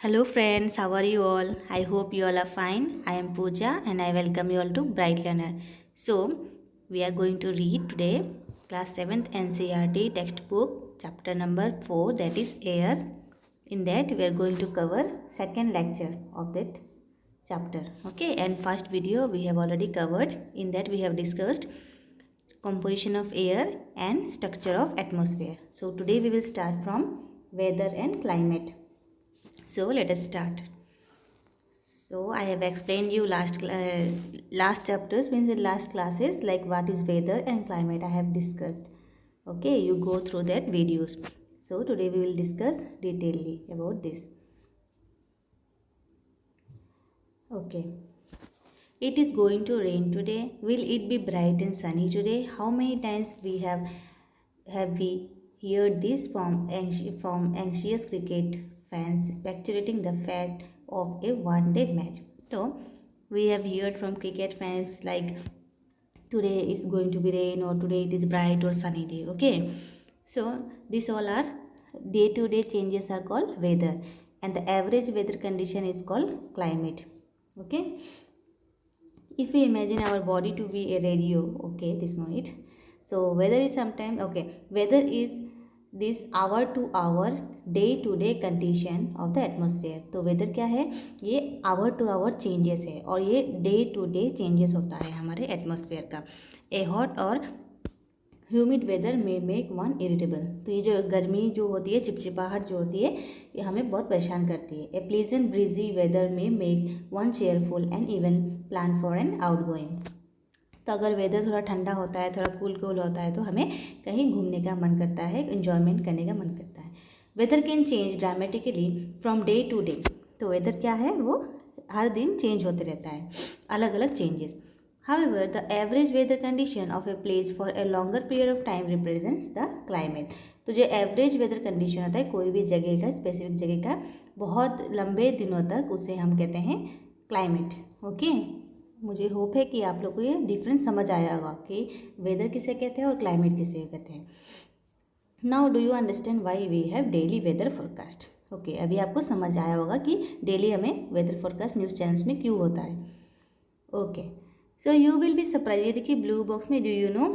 Hello friends, how are you all? I hope you all are fine. I am Pooja and I welcome you all to Bright Learner. So, we are going to read today class 7th NCERT textbook chapter number 4, that is air. In that we are going to cover second lecture of that chapter. Okay, and first video we have already covered. In that we have discussed composition of air and structure of atmosphere. So today we will start from weather and climate. So let us start. So I have explained you last chapters, means in last classes, like what is weather and climate I have discussed. Okay, you go through that videos. So today we will discuss detailedly about this. Okay. It is going to rain today. Will it be bright and sunny today? How many times have we heard this from anxious cricket fans speculating the fact of a one-day match? So we have heard from cricket fans like today is going to be rain or today it is bright or sunny day. Okay, so these all are day-to-day changes are called weather, and the average weather condition is called climate. Okay, if we imagine our body to be a radio, okay, this no it. So weather is sometime, okay, weather is this hour to hour day to day condition of the atmosphere. तो weather क्या है, ये our to our changes है और ये day to day changes होता है हमारे एटमोसफेयर का. ए हॉट और ह्यूमिड वेदर में मेक वन इरिटेबल. तो ये जो गर्मी जो होती है, चिपचिपाहट जो होती है, ये हमें बहुत परेशान करती है. ए प्लीजेंट ब्रीजी वेदर में make one cheerful and even plan for an out going. तो अगर वेदर थोड़ा ठंडा होता है, थोड़ा कूल कूल होता है, तो हमें कहीं घूमने का मन करता है, इन्जॉयमेंट करने का मन करता है. Weather can change dramatically from day to day. तो वेदर क्या है, वो हर दिन चेंज होते रहता है, अलग अलग changes. However, the average weather condition of a place for a longer period of time represents the climate. तो जो एवरेज वेदर कंडीशन होता है कोई भी जगह का, स्पेसिफिक जगह का, बहुत लंबे दिनों तक, उसे हम कहते हैं क्लाइमेट. ओके, मुझे होप है कि आप लोग को ये डिफरेंस समझ आया होगा कि वेदर किसे कहते हैं और क्लाइमेट किसे कहते हैं. Now do you understand why we have daily weather forecast. Okay, अभी आपको समझ आया होगा कि डेली हमें वेदर फोरकास्ट न्यूज़ चैनल्स में क्यों होता है. Okay, so you will be surprise. ये देखिए ब्लू बॉक्स में, do you know,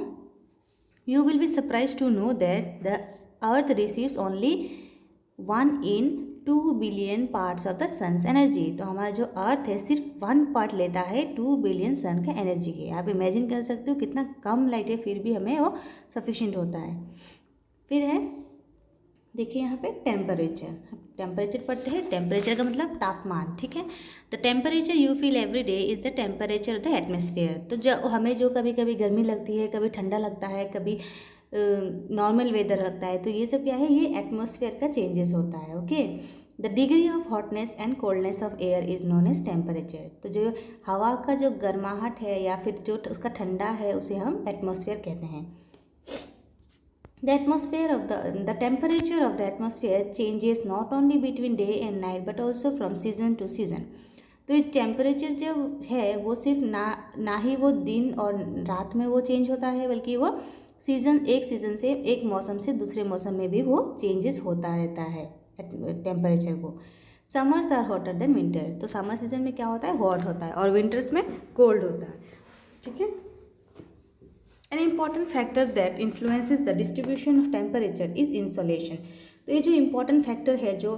you will be surprise to know that the earth receives only 1 in 2 billion parts of the sun's energy. तो हमारा जो अर्थ है सिर्फ 1 पार्ट लेता है 2 बिलियन सन का एनर्जी के. आप इमेजिन कर सकते हो कितना कम लाइट है, फिर भी हमें वो सफिशिएंट होता है. फिर है, देखिए यहाँ पे टेम्परेचर. टेम्परेचर पढ़ते हैं, टेम्परेचर का मतलब तापमान. ठीक है, the temperature you feel every day is the temperature of the atmosphere. तो जो हमें जो कभी कभी गर्मी लगती है, कभी ठंडा लगता है, कभी नॉर्मल वेदर लगता है, तो ये सब क्या है, ये एटमोसफेयर का चेंजेस होता है. Okay, the degree of hotness and coldness of air is known as temperature. तो जो हवा का जो गर्माहट है या फिर जो उसका ठंडा है, उसे हम एटमोसफेयर कहते हैं. The atmosphere of the temperature of the atmosphere changes not only between day and night but also from season to season. तो ये टेम्परेचर जो है वो सिर्फ ना ही वो दिन और रात में वो चेंज होता है, बल्कि वो एक सीज़न से एक मौसम से दूसरे मौसम में भी वो चेंजेस होता रहता है टेम्परेचर को. Summers are hotter than winter. तो समर सीजन में क्या होता है, हॉट होता है, और विंटर्स में कोल्ड होता है. ठीक है, An important factor that influences the distribution of temperature is insolation. तो ये जो इम्पोर्टेंट फैक्टर है जो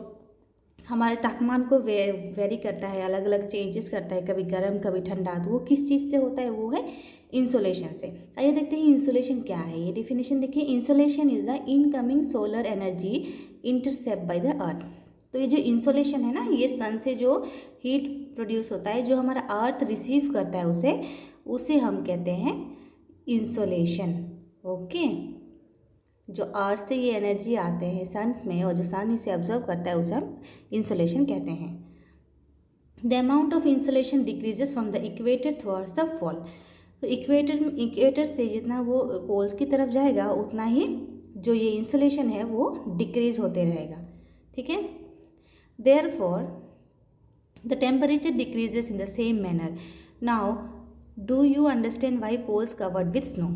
हमारे तापमान को वेरी करता है, अलग अलग चेंजेस करता है, कभी गर्म कभी ठंडा, तो वो किस चीज़ से होता है, वो है इंसोलेशन से. आइए देखते हैं इंसोलेशन क्या है. ये डिफिनेशन देखिए, insolation is the incoming solar energy intercept by the earth. तो ये जो इंसोलेशन है ना, ये सन से जो हीट प्रोड्यूस होता है, जो हमारा अर्थ रिसीव करता है, उसे हम कहते हैं इंसोलेशन. ओके, जो अर्थ से ये एनर्जी आते हैं सन्स में और जो सन इसे ऑब्जर्व करता है, उसे हम इंसोलेशन कहते हैं. The amount of insolation decreases from the equator towards the pole. तो इक्वेटर से जितना वो पोल्स की तरफ जाएगा, उतना ही जो ये इंसोलेशन है वो डिक्रीज होते रहेगा. ठीक है, therefore the temperature decreases in the same manner. Now do you understand why poles covered with snow.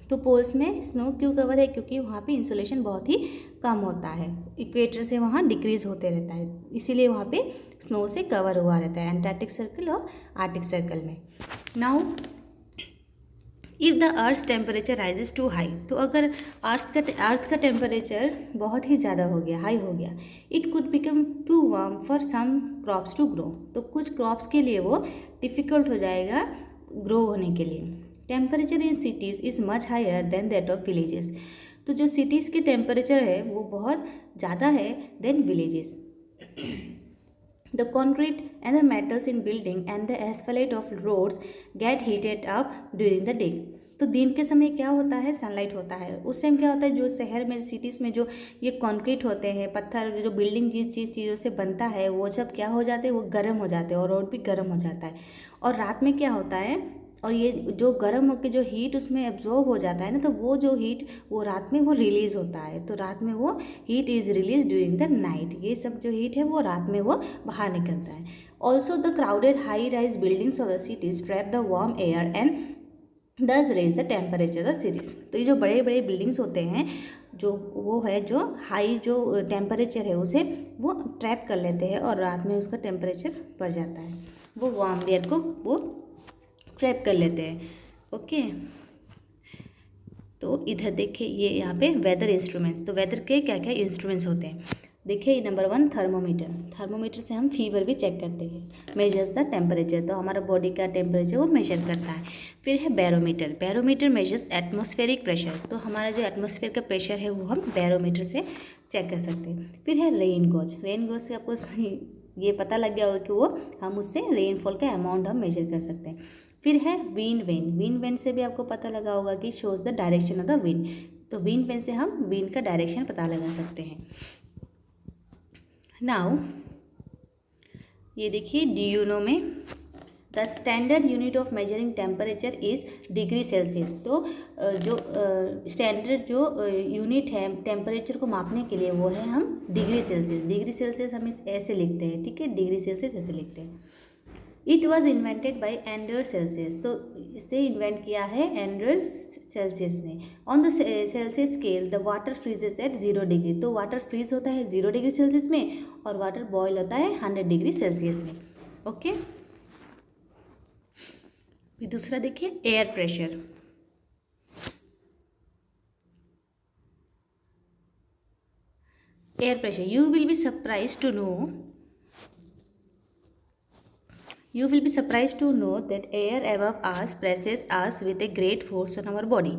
तो पोल्स में स्नो क्यों कवर है? क्योंकि वहाँ पे इंसुलेशन बहुत ही कम होता है, इक्वेटर से वहाँ डिक्रीज होते रहता है, इसीलिए वहाँ पे स्नो से कवर हुआ रहता है एंटार्क्टिक सर्कल और आर्टिक सर्कल में। Now if the earth temperature rises too high, तो अगर अर्थ का टेम्परेचर बहुत ही ज़्यादा हो गया, हाई हो गया, it could become too warm for some crops to grow, तो कुछ क्रॉप्स के लिए वो डिफ़िकल्ट हो जाएगा ग्रो होने के लिए। Temperature in cities is much higher than that of villages, तो जो सिटीज़ के टेम्परेचर है वो बहुत ज़्यादा है than villages. The concrete and the metals in building and the asphalt of roads get heated up during the day. तो दिन के समय क्या होता है? सनलाइट होता है। उस टाइम क्या होता है? जो शहर में सिटीज़ में जो ये कंक्रीट होते हैं, पत्थर, जो बिल्डिंग जिस चीज़ों से बनता है वो सब क्या हो जाते हैं? वो गर्म हो जाते हैं और रोड भी गर्म हो जाता है। और रात में क्या होता है? और ये जो गर्म होकर जो हीट उसमें एब्जॉर्ब हो जाता है ना, तो वो जो हीट वो रात में वो रिलीज़ होता है, तो रात में वो heat is release during the night, ये सब जो हीट है वो रात में वो बाहर निकलता है। Also the crowded high rise buildings of the cities trap the warm air and thus raise the temperature the cities, तो ये जो बड़े बड़े बिल्डिंग्स होते हैं जो वो है जो हाई जो टेम्परेचर है उसे वो ट्रैप कर लेते हैं और रात में उसका टेम्परेचर बढ़ जाता है, वो वार्म एयर को वो ट्रैप कर लेते हैं। ओके, तो इधर देखिए ये यहाँ पे वेदर इंस्ट्रूमेंट्स, तो वेदर के क्या क्या इंस्ट्रूमेंट्स होते हैं? देखिए नंबर 1 थर्मोमीटर, थर्मोमीटर से हम फीवर भी चेक करते हैं, मेजर्स द टेम्परेचर, तो हमारा बॉडी का टेम्परेचर वो मेजर करता है। फिर है barometer, barometer measures atmospheric pressure, तो हमारा जो एटमॉस्फेयर का प्रेशर है वो हम बैरोमीटर से चेक कर सकते हैं। फिर है रेन गॉज, रेन गॉज से आपको ये पता लग गया होगा कि वो हम उससे रेनफॉल का अमाउंट हम मेजर कर सकते हैं। फिर है विंड वेन, विंड वेन से भी आपको पता लगा होगा कि shows the direction of the wind, तो विंड वेन से हम विंड का डायरेक्शन पता लगा सकते हैं। नाउ ये देखिए डीयूनो में the standard unit of measuring temperature is degree Celsius, तो जो स्टैंडर्ड जो यूनिट है टेम्परेचर को मापने के लिए वो है हम डिग्री सेल्सियस, डिग्री सेल्सियस हम इस ऐसे लिखते हैं, ठीक है, डिग्री सेल्सियस ऐसे लिखते हैं। It was invented by Android Celsius, तो इसे इन्वेंट किया है एंड्रॉयड सेल्सियस ने। On the Celsius scale the water freezes at 0 degree, तो वाटर फ्रीज होता है 0 डिग्री सेल्सियस में और वाटर बॉयल होता है 100 डिग्री सेल्सियस में। ओके, फिर दूसरा देखिए air pressure, air pressure, you will be surprise to know You will be surprised to know that air above us presses us with a great force on our body.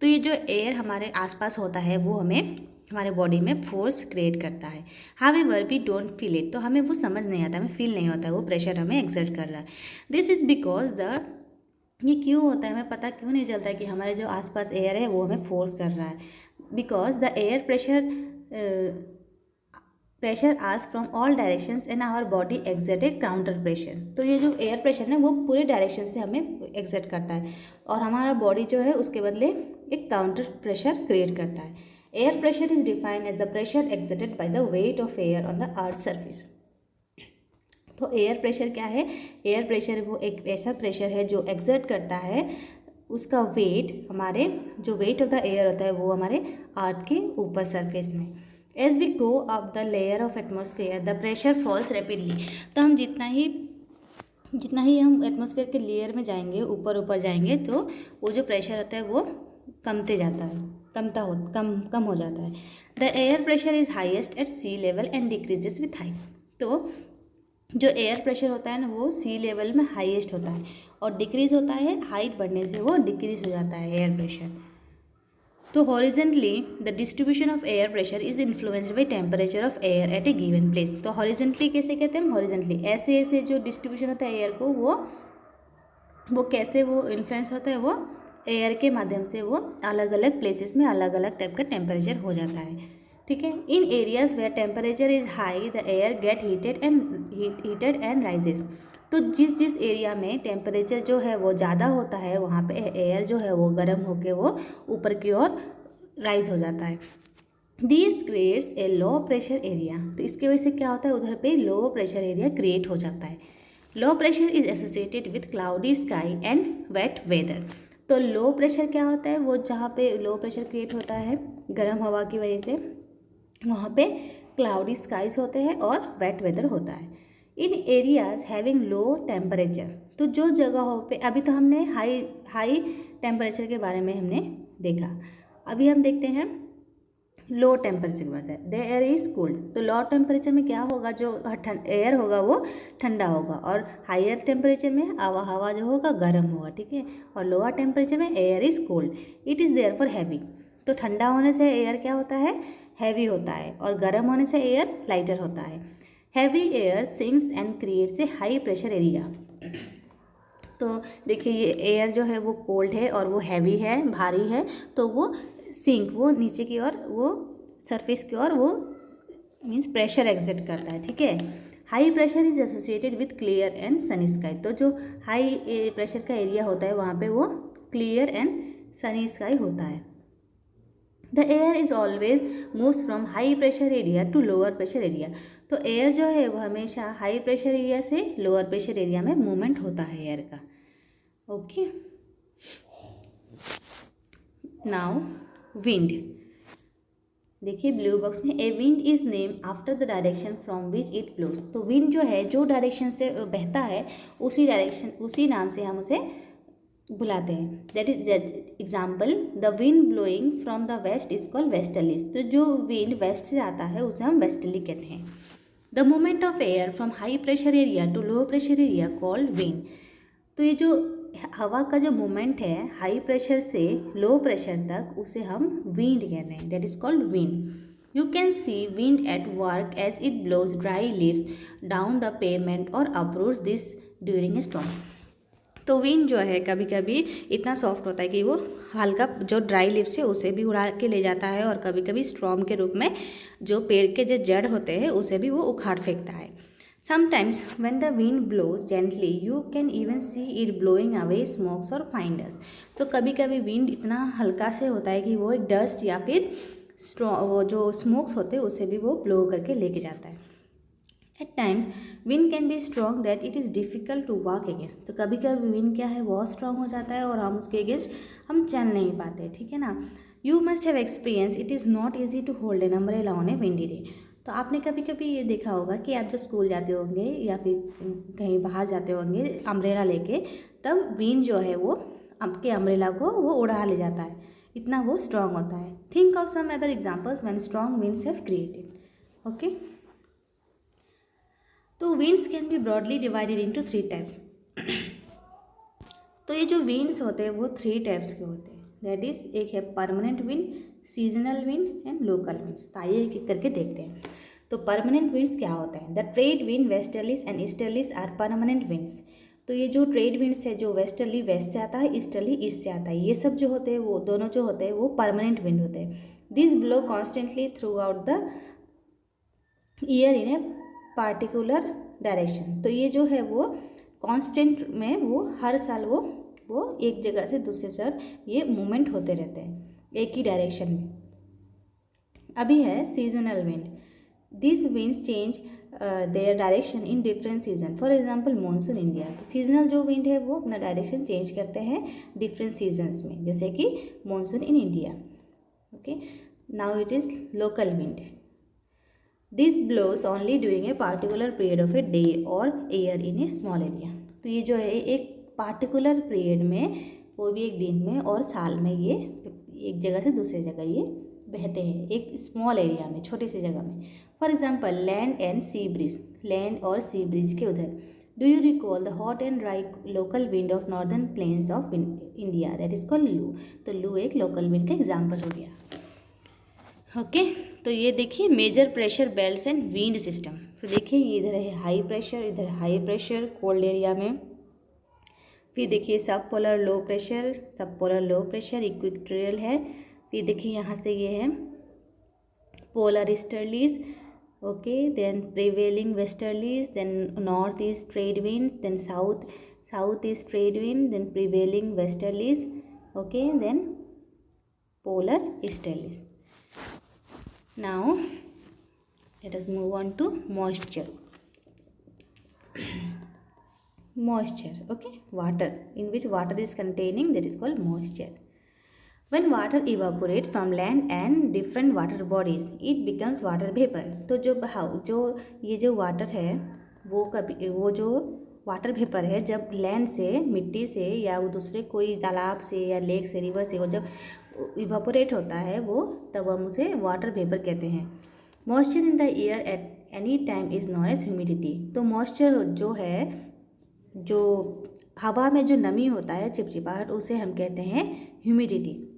तो ये जो air हमारे आसपास होता है वो हमें हमारे बॉडी में फोर्स क्रिएट करता है। However we don't feel it, तो हमें वो समझ नहीं आता, हमें फील नहीं होता है वो प्रेशर हमें एक्सर्ट कर रहा है। दिस इज़ बिकॉज द, ये क्यों होता है हमें पता क्यों नहीं चलता है कि हमारे जो आसपास एयर है वो हमें फोर्स कर रहा है? Because the air pressure as from all directions and our body exerted counter pressure, तो ये जो एयर प्रेशर है वो पूरे डायरेक्शन से हमें एक्सर्ट करता है और हमारा बॉडी जो है उसके बदले एक काउंटर प्रेशर क्रिएट करता है। Air pressure is defined as the pressure exerted by the weight of air on the earth surface, तो एयर प्रेशर क्या है? एयर प्रेशर वो एक ऐसा प्रेशर है जो एक्सर्ट करता है, उसका वेट हमारे जो वेट ऑफ द एयर होता है वो हमारे अर्थ के ऊपर सरफेस में। As we go up the layer of atmosphere the pressure falls rapidly, तो हम जितना ही हम एटमोसफेयर के लेयर में जाएंगे, ऊपर ऊपर जाएंगे, तो वो जो प्रेशर होता है वो कम हो जाता है। The air pressure is highest at sea level and decreases with height, तो जो एयर प्रेशर होता है ना वो सी लेवल में हाईएस्ट होता है और डिक्रीज होता है हाइट बढ़ने से वो डिक्रीज हो जाता है एयर प्रेशर। तो horizontally the distribution of air pressure is influenced by temperature of air at A given place, तो हॉरिजेंटली कैसे कहते हैं? हॉरिजेंटली ऐसे ऐसे जो डिस्ट्रीब्यूशन होता है एयर को वो कैसे वो इन्फ्लुएंस होता है, वो एयर के माध्यम से वो अलग अलग प्लेसेस में अलग अलग टाइप का टेम्परेचर हो जाता है, ठीक है। In areas where temperature is high the air get heated and rises, तो जिस एरिया में टेम्परेचर जो है वो ज़्यादा होता है वहाँ पे एयर जो है वो गर्म होकर वो ऊपर की ओर राइज हो जाता है। This creates a low pressure area, तो इसकी वजह से क्या होता है उधर पे लो प्रेशर एरिया क्रिएट हो जाता है। Low pressure is associated with cloudy sky and wet weather, तो लो प्रेशर क्या होता है, वो जहाँ पे लो प्रेशर क्रिएट होता है गर्म हवा की वजह से, वहाँ पे क्लाउडी स्काइज होते हैं और वेट वेदर होता है। In areas having low temperature, तो जो जगहों पे, अभी तो हमने हाई टेम्परेचर के बारे में हमने देखा, अभी हम देखते हैं लो टेम्परेचर में है द एयर इज कोल्ड। तो लो टेम्परेचर में क्या होगा, जो एयर होगा वो ठंडा होगा, और हायर टेम्परेचर में हवा जो होगा गर्म होगा, ठीक है। और लोअर टेम्परेचर में air is cold, it is therefore heavy. तो ठंडा होने से एयर क्या होता है, हैवी होता है, और गर्म होने से एयर लाइटर होता है। Heavy air sinks and creates a high pressure area. तो देखिए ये एयर जो है वो कोल्ड है और वो हैवी है, भारी है, तो वो सिंक, वो नीचे की ओर, वो सरफेस की ओर वो मीन्स प्रेशर एग्जर्ट करता है, ठीक है। High pressure is associated with clear and Sunny sky. तो जो हाई प्रेशर का एरिया होता है वहाँ पे वो क्लियर एंड सनी स्काई होता है। The air is always moves from high pressure area to lower pressure area. तो एयर जो है वो हमेशा हाई प्रेशर एरिया से लोअर प्रेशर एरिया में मूवमेंट होता है एयर का। Okay, now wind. देखिए ब्लू बॉक्स में, a wind is name after the direction from which it blows. तो विंड जो है जो डायरेक्शन से बहता है उसी डायरेक्शन, उसी नाम से हम उसे बुलाते हैं। That is example, the wind blowing from the west is called westerlies. तो जो विंड वेस्ट से आता है उसे हम वेस्टर्ली कहते हैं। The movement of air from high pressure area to low pressure area called wind. तो ये जो हवा का जो मूवमेंट है हाई प्रेशर से लो प्रेशर तक, उसे हम विंड कहते हैं, that is called wind. You can see wind at work as it blows dry leaves down the pavement or uproots this during a storm. तो विंड जो है कभी कभी इतना सॉफ्ट होता है कि वो हल्का जो ड्राई लीव्स है उसे भी उड़ा के ले जाता है, और कभी कभी स्टॉर्म के रूप में जो पेड़ के जो जड़ होते हैं उसे भी वो उखाड़ फेंकता है। Sometimes when the wind blows gently, you can even see it blowing away smokes or fine dust. तो कभी कभी विंड इतना हल्का से होता है कि वो एक डस्ट या फिर वो जो स्मोक्स होते हैं उसे भी वो ब्लो करके लेके जाता है। At times wind can be strong that it is difficult to walk against. तो कभी कभी विंड क्या है बहुत स्ट्रांग हो जाता है और हम उसके अगेंस्ट हम चल नहीं पाते, ठीक है ना। You must have experienced it is not easy to hold an umbrella on a windy day. तो आपने कभी कभी ये देखा होगा कि आप जब स्कूल जाते होंगे या फिर कहीं बाहर जाते होंगे अम्ब्रेला लेके, तब विंड जो है वो आपके अम्ब्रेला को वो उड़ा ले जाता है, इतना वो स्ट्रांग होता है। Think of some other examples when strong winds have created. Okay, तो winds can be broadly divided into 3 types. तो ये जो विंड्स होते हैं वो 3 टाइप्स के होते हैं, दैट इज एक है permanent wind, seasonal wind and local winds. तो आइए एक एक करके देखते हैं। तो परमानेंट विंड्स क्या होता है, the trade wind westerlies and easterlies are permanent winds. तो ये जो ट्रेड विंड्स है जो वेस्टर्ली वेस्ट से आता है, ईस्टर्ली ईस्ट से आता है, ये सब जो होते हैं वो दोनों जो होते हैं वो परमानेंट विंड होते हैं। This blow constantly through out the year in a particular direction. तो ये जो है वो कांस्टेंट में वो हर साल वो एक जगह से दूसरे जगह ये मूवमेंट होते रहते हैं एक ही डायरेक्शन में। अभी है seasonal wind. This winds change their direction in different season, for example monsoon India. तो सीजनल जो विंड है वो अपना डायरेक्शन चेंज करते हैं डिफरेंट सीजन्स में, जैसे कि monsoon in India. Okay, now it is local wind. This blows only during a particular period of a day or year in a small area. तो ये जो है एक पार्टिकुलर पीरियड में, वो भी एक दिन में और साल में, ये एक जगह से दूसरी जगह ये बहते हैं एक स्मॉल एरिया में, छोटी सी जगह में। For example land and sea breeze, land और सी ब्रिज के उधर। Do you recall the hot and dry local wind of northern plains of India, that is called loo. तो लू एक लोकल विंड का एग्जाम्पल हो गया। ओके, तो ये देखिए major pressure belts and wind system. तो देखिए ये इधर है हाई प्रेशर, इधर हाई प्रेशर कोल्ड एरिया में। फिर देखिए sub polar low pressure, sub polar low pressure equatorial है। फिर देखिए यहाँ से ये है polar easterlies, okay, then prevailing westerlies, then north east trade wind, then south east trade wind, then prevailing westerlies, okay, then polar easterlies. Now let us move on to moisture. moisture. Okay, water in which water is containing, that is called moisture. When water evaporates from land and different water bodies, it becomes water vapor. तो जो बहाव जो ये जो water है वो जो water vapour है, जब लैंड से, मिट्टी से या वो दूसरे कोई तालाब से या लेक से, रिवर से वो जब इवापोरेट होता है वो, तब हम उसे वाटर वेपर कहते हैं. Moisture in the air at any time is known as humidity. तो मॉइस्चर जो है, जो हवा में जो नमी होता है, चिपचिपाहट, उसे हम कहते हैं humidity.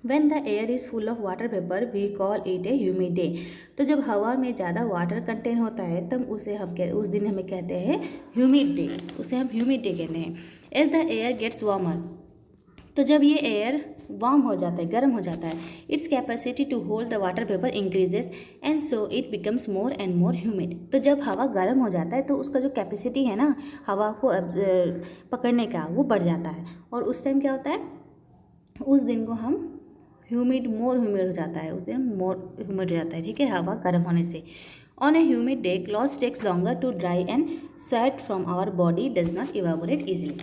When the air is full of water vapor, we call it a humid day. तो जब हवा में ज़्यादा वाटर कंटेन होता है तब उस दिन हमें कहते हैं ह्यूमिड डे, उसे हम ह्यूमिड डे कहते हैं. As the air gets warmer, तो जब ये एयर वार्म हो जाता है, गर्म हो जाता है, its capacity to hold the water vapour increases and so it becomes more and more humid. तो जब हवा गर्म हो जाता है तो उसका जो कैपेसिटी है ना हवा को पकड़ने का, वो बढ़ जाता है, और उस टाइम क्या होता है, उस दिन को हम मोर ह्यूमिड हो जाता है, उस दिन मोर ह्यूमिड हो जाता है. ठीक है, हवा गर्म होने से. On a humid day clothes takes longer to dry and sweat from our body does not evaporate easily.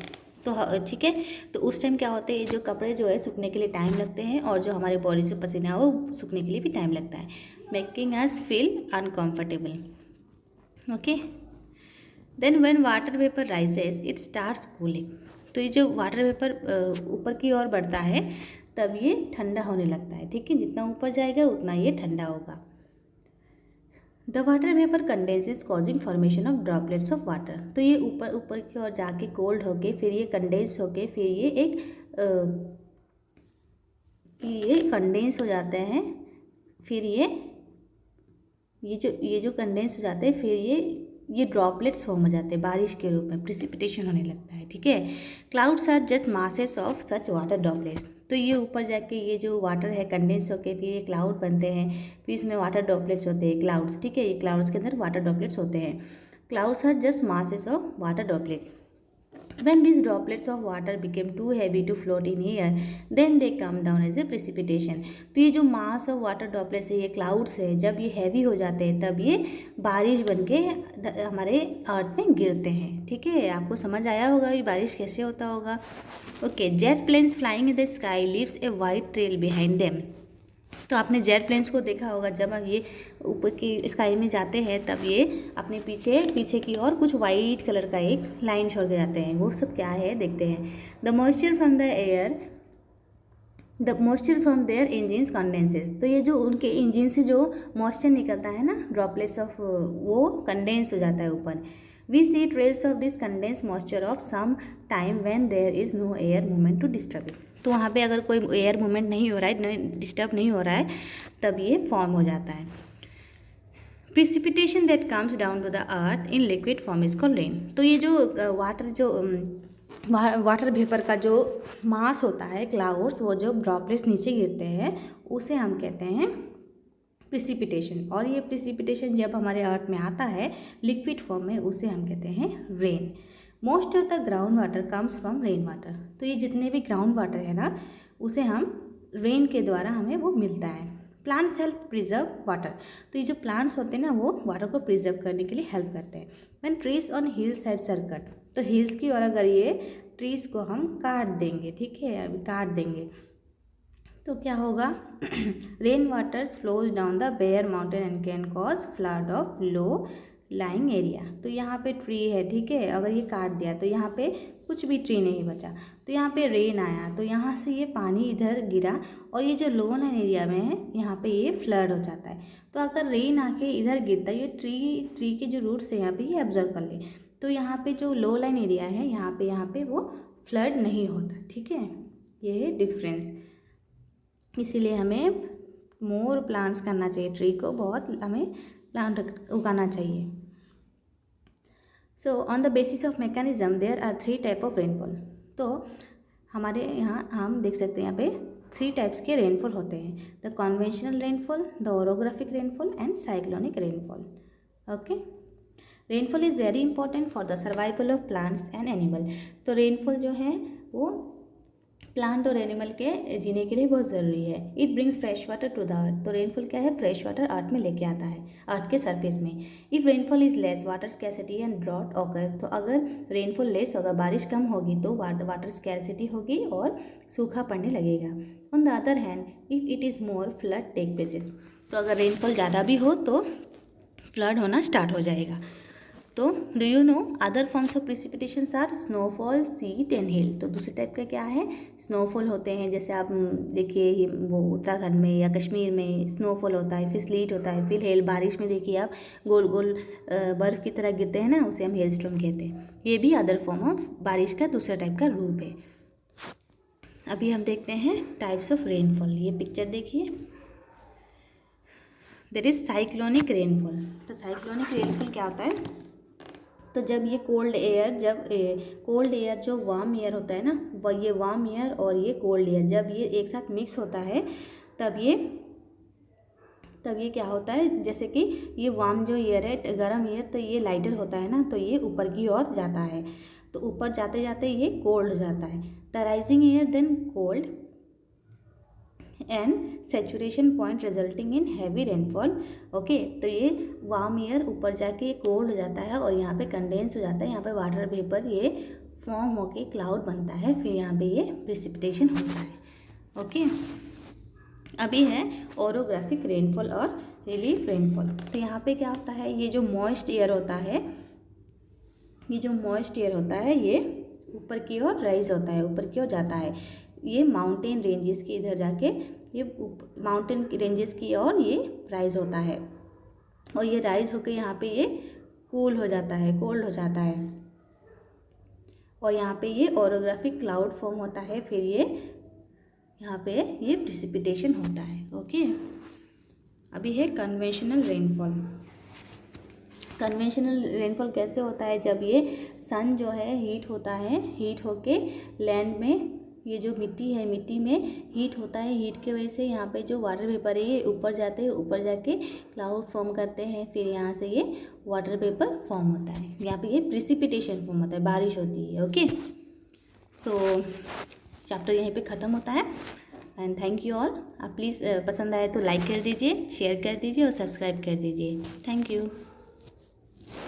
तो ठीक है, तो उस टाइम क्या होता है, ये जो कपड़े जो है सूखने के लिए टाइम लगते हैं, और जो हमारे बॉडी से पसीना है वो सूखने के लिए भी टाइम लगता है, making us feel uncomfortable. Okay, then when water vapour rises it starts cooling. तो ये जो वाटर वेपर ऊपर की ओर बढ़ता है तब ये ठंडा होने लगता है. ठीक है, जितना ऊपर जाएगा उतना ये ठंडा होगा. The water vapour condenses causing formation of droplets of water. तो ये ऊपर की ओर जाके कोल्ड होके फिर ये कंडेंस होके फिर ये कंडेंस हो जाते हैं, फिर ये जो कंडेंस हो जाते हैं, फिर ये ड्रॉपलेट्स फॉर्म हो जाते हैं बारिश के रूप में, प्रिसिपिटेशन होने लगता है. ठीक है, clouds are just masses of such water droplets. तो ये ऊपर जाके ये जो वाटर है कंडेंस होके फिर ये क्लाउड बनते हैं, फिर इसमें वाटर ड्रॉपलेट्स होते हैं, क्लाउड्स. ठीक है, ये क्लाउड्स के अंदर वाटर ड्रॉपलेट्स होते हैं. Clouds are just masses of water droplets. When these droplets of water became too heavy to float in air, then they come down as a precipitation. तो ये जो मास ऑफ वाटर ड्रॉपलेट्स है, ये clouds है, जब ये heavy हो जाते हैं तब ये बारिश बन के हमारे अर्थ में गिरते हैं. ठीक है, आपको समझ आया होगा ये बारिश कैसे होता होगा. Okay, jet planes flying in the sky leaves a white trail behind them. तो आपने जेट प्लेन्स को देखा होगा, जब अब ये ऊपर की स्काई में जाते हैं तब ये अपने पीछे की ओर कुछ वाइट कलर का एक लाइन छोड़ के जाते हैं. वो सब क्या है देखते हैं. The moisture from their engines condenses. तो ये जो उनके इंजन से जो मॉइस्चर निकलता है ना, ड्रॉपलेट्स ऑफ, वो कंडेंस हो जाता है ऊपर. We see trails of this condense moisture of some time when there is no air movement to disturb it. तो वहाँ पे अगर कोई एयर मूवमेंट नहीं हो रहा है, डिस्टर्ब नहीं हो रहा है, तब ये फॉर्म हो जाता है. Precipitation that comes down to the earth in liquid form is called rain. तो ये जो वाटर वेपर का जो मास होता है, क्लाउड्स, वो जो ड्रॉपलेट्स नीचे गिरते हैं, उसे हम कहते हैं प्रिसिपिटेशन. और ये प्रिसिपिटेशन जब हमारे अर्थ में आता है लिक्विड फॉर्म में, उसे हम कहते हैं rain. Most of the ground water comes from rain water. तो ये जितने भी ग्राउंड वाटर है ना, उसे हम रेन के द्वारा हमें वो मिलता है. Plants help preserve water. तो ये जो प्लांट्स होते हैं ना, वो वाटर को प्रिजर्व करने के लिए हेल्प करते हैं. When trees on hills sides are cut. तो हिल्स की ओर अगर ये ट्रीज को हम काट देंगे, ठीक है, अभी काट देंगे, तो क्या होगा, rain waters flows down the bare mountain and can cause flood of low lying area. तो यहाँ पे ट्री है, ठीक है, अगर ये काट दिया तो यहाँ पे कुछ भी ट्री नहीं बचा, तो यहाँ पे रेन आया तो यहाँ से ये पानी इधर गिरा, और ये जो लो लाइन एरिया में है यहाँ पे ये फ्लड हो जाता है. तो अगर रेन आके इधर गिरता है, ये ट्री के जो रूट्स है यहाँ पे ये एब्जॉर्व कर ले, तो यहाँ पे जो लो लाइन एरिया है यहाँ पे वो फ्लड नहीं होता. ठीक है, ये है डिफरेंस. इसीलिए हमें मोर प्लांट्स करना चाहिए, ट्री को बहुत हमें प्लांट उगाना चाहिए. So on the basis of mechanism there are 3 type of rainfall. तो हमारे यहाँ हम देख सकते हैं यहाँ पे 3 टाइप्स के रेनफॉल होते हैं. The conventional rainfall, the orographic rainfall and cyclonic rainfall. Okay, rainfall is very important for the survival of plants and animal. तो रेनफॉल जो है वो प्लांट और एनिमल के जीने के लिए बहुत ज़रूरी है। It brings fresh water to the earth. तो रेनफॉल क्या है, फ्रेश वाटर अर्थ में लेके आता है, अर्थ के सरफेस में। If rainfall is less, water scarcity and drought occurs. तो अगर रेनफॉल लेस होगा, बारिश कम होगी, तो वाटर स्कैरसिटी होगी और सूखा पड़ने लगेगा। On the other hand, if it is more, flood take places. तो अगर रेनफॉल ज़्यादा भी हो तो फ्लड होना स्टार्ट हो जाएगा। तो do you know other forms of precipitations are snowfall, sleet and hail. तो दूसरे टाइप का क्या है, स्नोफॉल होते हैं, जैसे आप देखिए वो उत्तराखंड में या कश्मीर में स्नोफॉल होता है, फिर स्लीट होता है, फिर हेल, बारिश में देखिए आप गोल गोल बर्फ़ की तरह गिरते हैं ना, उसे हम हेल स्टॉर्म कहते हैं। ये भी अदर फॉर्म ऑफ बारिश का दूसरा टाइप का रूप है। अभी हम देखते हैं टाइप्स ऑफ रेनफॉल। ये पिक्चर देखिए, देयर इज साइक्लोनिक रेनफॉल। तो साइक्लोनिक रेनफॉल क्या होता है, तो जब ये कोल्ड एयर जो वार्म एयर होता है ना, वह ये वार्म एयर और ये कोल्ड एयर जब ये एक साथ मिक्स होता है तब ये क्या होता है, जैसे कि ये वार्म जो एयर है, गर्म एयर, तो ये लाइटर होता है ना, तो ये ऊपर की ओर जाता है, तो ऊपर जाते जाते ये कोल्ड हो जाता है। The rising air then cold and saturation point resulting in heavy rainfall. Okay, तो ये वार्म एयर ऊपर जाके ये कोल्ड हो जाता है और यहाँ पे कंडेंस हो जाता है, यहाँ पे वाटर वेपर ये फॉर्म होके क्लाउड बनता है, फिर यहाँ पे ये प्रिसिपिटेशन होता है। ओके, अभी है ओरोग्राफिक रेनफॉल और रिलीफ रेनफॉल। तो यहाँ पे क्या होता है, ये जो मॉइस्ट एयर होता है, ये ऊपर की ओर राइज होता है, ऊपर की ओर जाता है। ये माउंटेन रेंजेस के इधर जाके ये माउंटेन रेंजेस की ओर ये राइज होता है, और ये राइज होकर यहाँ पे ये कूल हो जाता है, कोल्ड हो जाता है, और यहाँ पे ये ओरोग्राफिक क्लाउड फॉर्म होता है, फिर ये यहाँ पे ये प्रिसिपिटेशन होता है। ओके, अभी है कन्वेंशनल रेनफॉल। कन्वेंशनल रेनफॉल कैसे होता है, जब ये सन जो है हीट होता है, हीट होके लैंड में ये जो मिट्टी है, मिट्टी में हीट होता है, हीट के वजह से यहाँ पे जो वाटर वेपर है ये ऊपर जाते हैं, ऊपर जाके क्लाउड फॉर्म करते हैं, फिर यहाँ से ये वाटर वेपर फॉर्म होता है, यहाँ पे ये प्रिसिपिटेशन फॉर्म होता है, बारिश होती है। ओके, सो चैप्टर यहीं पे ख़त्म होता है। And thank you all. आप प्लीज़ पसंद आए तो लाइक कर दीजिए, शेयर कर दीजिए और सब्सक्राइब कर दीजिए। Thank you.